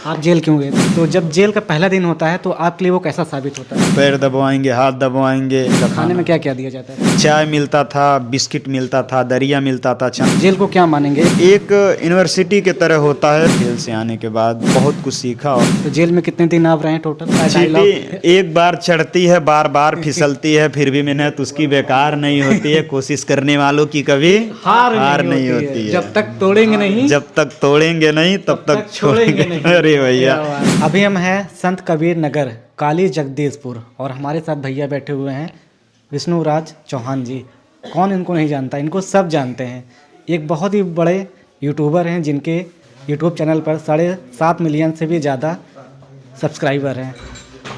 आप जेल क्यों गए थे? तो जब जेल का पहला दिन होता है तो आपके लिए वो कैसा साबित होता है? पैर दबवाएंगे, हाथ दबवाएंगे। खाने में क्या क्या दिया जाता है? चाय मिलता था, बिस्किट मिलता था, दरिया मिलता था। जेल को क्या मानेंगे? एक यूनिवर्सिटी के तरह होता है। जेल से आने के बाद बहुत कुछ सीखा। और तो जेल में कितने दिन आप रहे टोटल? चींटी एक बार चढ़ती है, बार बार फिसलती है, फिर भी मेहनत उसकी बेकार नहीं होती है। कोशिश करने वालों की कभी हार नहीं होती है। जब तक तोड़ेंगे नहीं, जब तक तोड़ेंगे नहीं तब तक छोड़ेंगे नहीं। अरे भैया, अभी हम हैं संत कबीर नगर, काली जगदीशपुर, और हमारे साथ भैया बैठे हुए हैं विष्णुराज चौहान जी। कौन इनको नहीं जानता, इनको सब जानते हैं। एक बहुत ही बड़े यूट्यूबर हैं जिनके यूट्यूब चैनल पर 7.5 मिलियन से भी ज़्यादा सब्सक्राइबर हैं,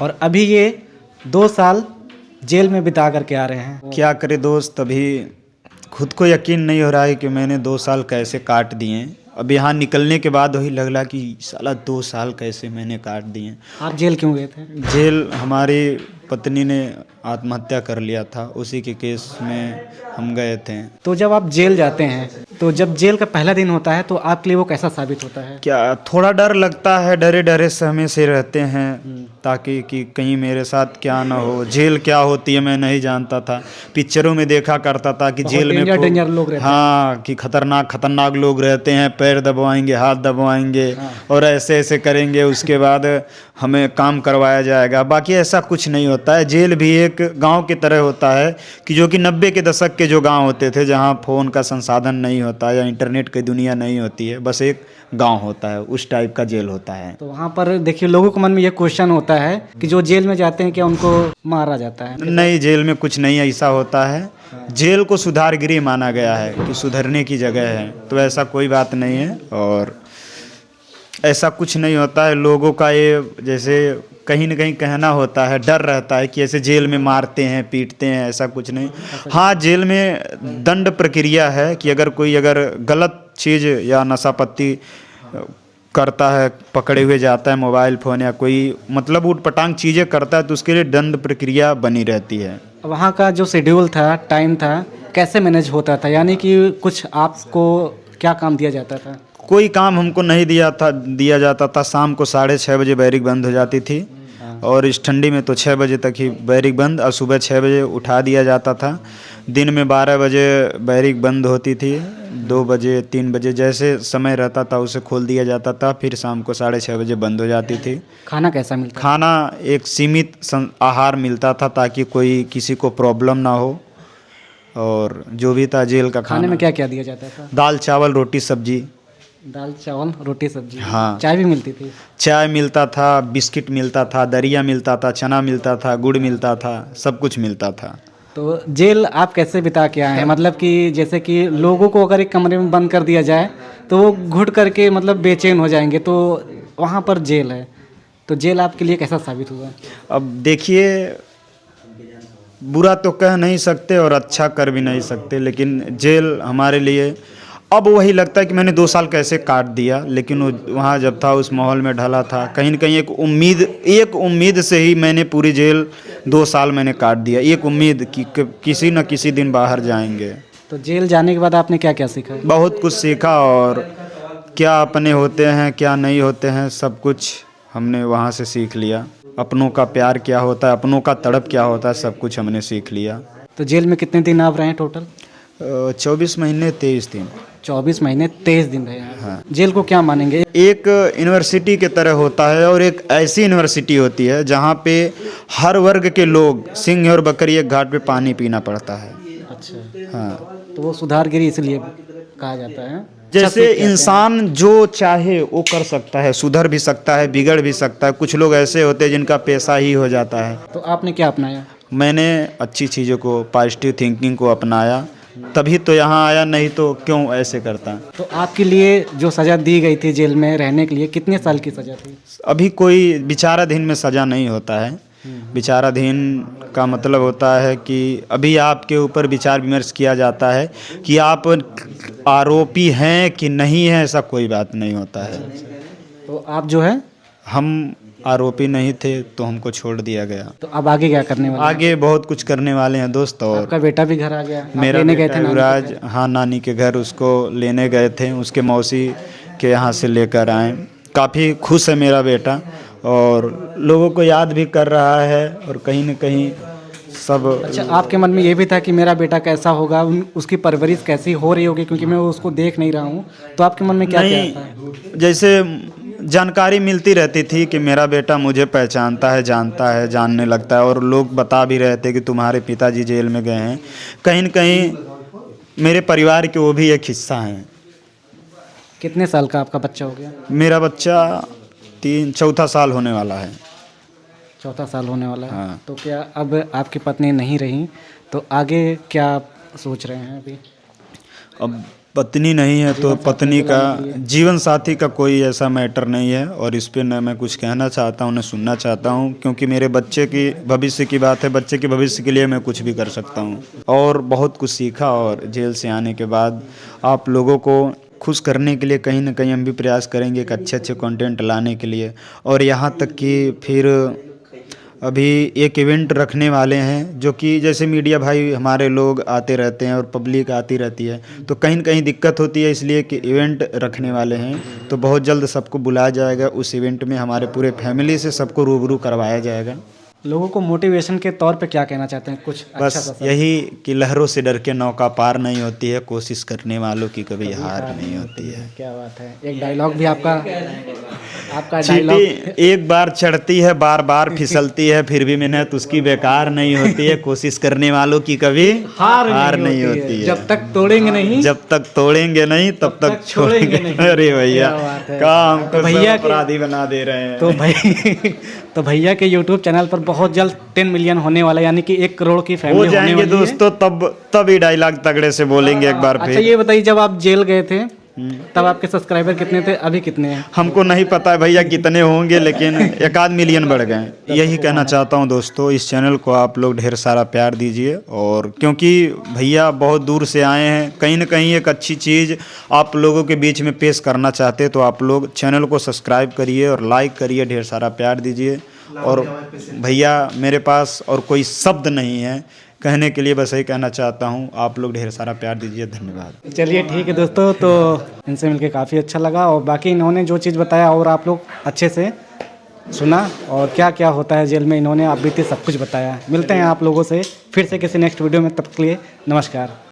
और अभी ये 2 साल जेल में बिता करके आ रहे हैं। क्या करे दोस्त, अभी खुद को यकीन नहीं हो रहा है कि मैंने 2 साल कैसे काट दिए। अब यहाँ निकलने के बाद वही लग रहा कि साला 2 साल कैसे मैंने काट दिए। आप जेल क्यों गए थे? जेल हमारी पत्नी ने आत्महत्या कर लिया था, उसी के केस में हम गए थे। तो जब आप जेल जाते हैं, तो जब जेल का पहला दिन होता है तो आपके लिए वो कैसा साबित होता है? क्या थोड़ा डर लगता है, डरे डरे सहमे से रहते हैं ताकि कि कहीं मेरे साथ क्या ना हो। जेल क्या होती है मैं नहीं जानता था। पिक्चरों में देखा करता था कि जेल में डेंजर लोग रहते हैं। हाँ, कि खतरनाक लोग रहते हैं, पैर दबवाएंगे, हाथ दबवाएंगे, और ऐसे ऐसे करेंगे, उसके बाद हमें काम करवाया जाएगा। बाकी ऐसा कुछ नहीं होता है। जेल भी एक गांव की तरह होता है कि जो कि 90 के दशक के जो गांव होते थे, जहां फ़ोन का संसाधन नहीं होता या इंटरनेट की दुनिया नहीं होती है, बस एक गांव होता है, उस टाइप का जेल होता है। तो वहाँ पर देखिए, लोगों के मन में ये क्वेश्चन होता है कि जो जेल में जाते हैं क्या उनको मारा जाता है? नहीं, जेल में कुछ नहीं ऐसा होता है। जेल को सुधार गृह माना गया है कि सुधरने की जगह है, तो ऐसा कोई बात नहीं है। और ऐसा कुछ नहीं होता है। लोगों का ये जैसे कहीं न कहीं कहना होता है, डर रहता है कि ऐसे जेल में मारते हैं, पीटते हैं, ऐसा कुछ नहीं। हाँ, जेल में दंड प्रक्रिया है कि अगर कोई गलत चीज़ या नशा पत्ती करता है, पकड़े हुए जाता है, मोबाइल फ़ोन या कोई मतलब ऊटपटांग चीज़ें करता है, तो उसके लिए दंड प्रक्रिया बनी रहती है। वहाँ का जो शेड्यूल था, टाइम था, कैसे मैनेज होता था? यानी कि कुछ आपको क्या काम दिया जाता था? कोई काम हमको नहीं दिया जाता था। शाम को 6:30 बजे बैरिक बंद हो जाती थी, और इस ठंडी में तो 6 बजे तक ही बैरिक बंद, और सुबह 6 बजे उठा दिया जाता था। दिन में 12 बजे बैरिक बंद होती थी, 2 बजे 3 बजे जैसे समय रहता था उसे खोल दिया जाता था। फिर शाम को 6:30 बजे बंद हो जाती थी। खाना कैसा मिलता? खाना एक सीमित आहार मिलता था ताकि कोई किसी को प्रॉब्लम ना हो। और जो भी था जेल का खाने में क्या क्या दिया जाता था? दाल चावल रोटी सब्जी। दाल चावल रोटी सब्जी। हाँ। चाय भी मिलती थी? चाय मिलता था, बिस्किट मिलता था, दरिया मिलता था, चना मिलता था, गुड़ मिलता था, सब कुछ मिलता था। तो जेल आप कैसे बिता के आए हैं? मतलब कि जैसे कि लोगों को अगर एक कमरे में बंद कर दिया जाए तो वो घुट करके मतलब बेचैन हो जाएंगे, तो वहाँ पर जेल है, तो जेल आपके लिए कैसा साबित हुआ? अब देखिए, बुरा तो कह नहीं सकते और अच्छा कर भी नहीं सकते, लेकिन जेल हमारे लिए अब वही लगता है कि मैंने 2 साल कैसे काट दिया। लेकिन वहाँ जब था उस माहौल में ढला था, कहीं न कहीं एक उम्मीद से ही मैंने पूरी जेल 2 साल मैंने काट दिया। एक उम्मीद कि किसी न किसी दिन बाहर जाएंगे। तो जेल जाने के बाद आपने क्या क्या सीखा? बहुत कुछ सीखा, और क्या अपने होते हैं, क्या नहीं होते हैं, सब कुछ हमने वहाँ से सीख लिया। अपनों का प्यार क्या होता है, अपनों का तड़प क्या होता है, सब कुछ हमने सीख लिया। तो जेल में कितने दिन आप रहे हैं टोटल? 24 महीने 23 दिन। 24 महीने 23 दिन रहे हैं। हाँ। जेल को क्या मानेंगे? एक यूनिवर्सिटी के तरह होता है, और एक ऐसी यूनिवर्सिटी होती है जहाँ पे हर वर्ग के लोग सिंह और बकरी एक घाट पे पानी पीना पड़ता है। अच्छा। हाँ, तो वो सुधार गृह इसलिए कहा जाता है। जैसे इंसान जो चाहे वो कर सकता है, सुधर भी सकता है, बिगड़ भी सकता है। कुछ लोग ऐसे होते हैं जिनका पेशा ही हो जाता है। तो आपने क्या अपनाया? मैंने अच्छी चीज़ों को, पॉजिटिव थिंकिंग को अपनाया, तभी तो यहाँ आया, नहीं तो क्यों ऐसे करता। तो आपके लिए जो सज़ा दी गई थी जेल में रहने के लिए, कितने साल की सज़ा थी? अभी कोई विचाराधीन में सज़ा नहीं होता है। विचाराधीन का मतलब होता है कि अभी आपके ऊपर विचार विमर्श किया जाता है कि आप आरोपी हैं कि नहीं हैं, ऐसा कोई बात नहीं होता है। तो आप जो है, हम आरोपी नहीं थे तो हमको छोड़ दिया गया। तो अब आगे क्या करने वाले हैं? आगे बहुत कुछ करने वाले हैं दोस्त। और आपका बेटा भी घर आ गया? आप मेरा लेने गए बेटा थे नानी के युवराज, घर? हाँ, नानी के घर उसको लेने गए थे, उसके मौसी के यहाँ से लेकर आए। काफ़ी खुश है मेरा बेटा और लोगों को याद भी कर रहा है और कहीं न कहीं सब। अच्छा, आपके मन में ये भी था कि मेरा बेटा कैसा होगा, उसकी परवरिश कैसी हो रही होगी, क्योंकि मैं उसको देख नहीं रहा हूँ, तो आपके मन में क्या क्या आता है? नहीं, जैसे जानकारी मिलती रहती थी कि मेरा बेटा मुझे पहचानता है, जानता है, जानने लगता है और लोग बता भी रहे थे कि तुम्हारे पिताजी जेल में गए हैं। कहीं न कहीं मेरे परिवार के वो भी एक हिस्सा हैं। कितने साल का आपका बच्चा हो गया? मेरा बच्चा चौथा साल होने वाला है। चौथा साल होने वाला है। हाँ। तो क्या अब आपकी पत्नी नहीं रही, तो आगे क्या सोच रहे हैं अभी? अब पत्नी नहीं है तो पत्नी का, जीवन साथी का कोई ऐसा मैटर नहीं है और इस पे न मैं कुछ कहना चाहता हूँ न सुनना चाहता हूँ, क्योंकि मेरे बच्चे की भविष्य की बात है। बच्चे के भविष्य के लिए मैं कुछ भी कर सकता हूँ और बहुत कुछ सीखा और जेल से आने के बाद आप लोगों को खुश करने के लिए कहीं ना कहीं हम भी प्रयास करेंगे एक अच्छे कंटेंट लाने के लिए। और यहाँ तक कि फिर अभी एक इवेंट रखने वाले हैं जो कि जैसे मीडिया भाई हमारे लोग आते रहते हैं और पब्लिक आती रहती है, तो कहीं न कहीं दिक्कत होती है, इसलिए कि इवेंट रखने वाले हैं। तो बहुत जल्द सबको बुलाया जाएगा उस इवेंट में, हमारे पूरे फैमिली से सबको रूबरू करवाया जाएगा। लोगों को मोटिवेशन के तौर पे क्या कहना चाहते हैं, कुछ अच्छा सा बस यही कि लहरों से डर के नौका पार नहीं होती है, कोशिश करने वालों की कभी हार नहीं होती है। क्या बात है, एक डायलॉग भी आपका डायलॉग। चींटी एक बार चढ़ती है बार बार फिसलती है, फिर भी मेहनत उसकी बेकार नहीं होती है, कोशिश करने वालों की कभी हार नहीं होती है। जब तक तोड़ेंगे नहीं, जब तक तोड़ेंगे नहीं तब तक छोड़ेंगे नहीं। अरे भैया, क्या बात है। काम तो को भैया सब अपराधी बना दे रहे हैं। तो भैया के YouTube चैनल पर बहुत जल्द 10 मिलियन होने वाला है, यानी कि 1 करोड़ की हो फैमिली होने जाएंगे वाली है। दोस्तों, तब ही डायलॉग तगड़े से बोलेंगे एक बार अच्छा, फिर। ये बताइए, जब आप जेल गए थे तब आपके सब्सक्राइबर कितने थे, अभी कितने हैं? हमको नहीं पता है भैया कितने होंगे, लेकिन 1 मिलियन बढ़ गए। यही कहना चाहता हूँ दोस्तों, इस चैनल को आप लोग ढेर सारा प्यार दीजिए। और क्योंकि भैया बहुत दूर से आए हैं, कहीं ना कहीं एक अच्छी चीज़ आप लोगों के बीच में पेश करना चाहते हैं, तो आप लोग चैनल को सब्सक्राइब करिए और लाइक करिए, ढेर सारा प्यार दीजिए। और भैया मेरे पास और कोई शब्द नहीं है कहने के लिए, बस यही कहना चाहता हूँ, आप लोग ढेर सारा प्यार दीजिए। धन्यवाद। चलिए ठीक है दोस्तों, तो इनसे मिलके काफ़ी अच्छा लगा और बाकी इन्होंने जो चीज़ बताया और आप लोग अच्छे से सुना और क्या क्या होता है जेल में, इन्होंने आप बीते सब कुछ बताया। मिलते हैं आप लोगों से फिर से किसी नेक्स्ट वीडियो में, तब के लिए नमस्कार।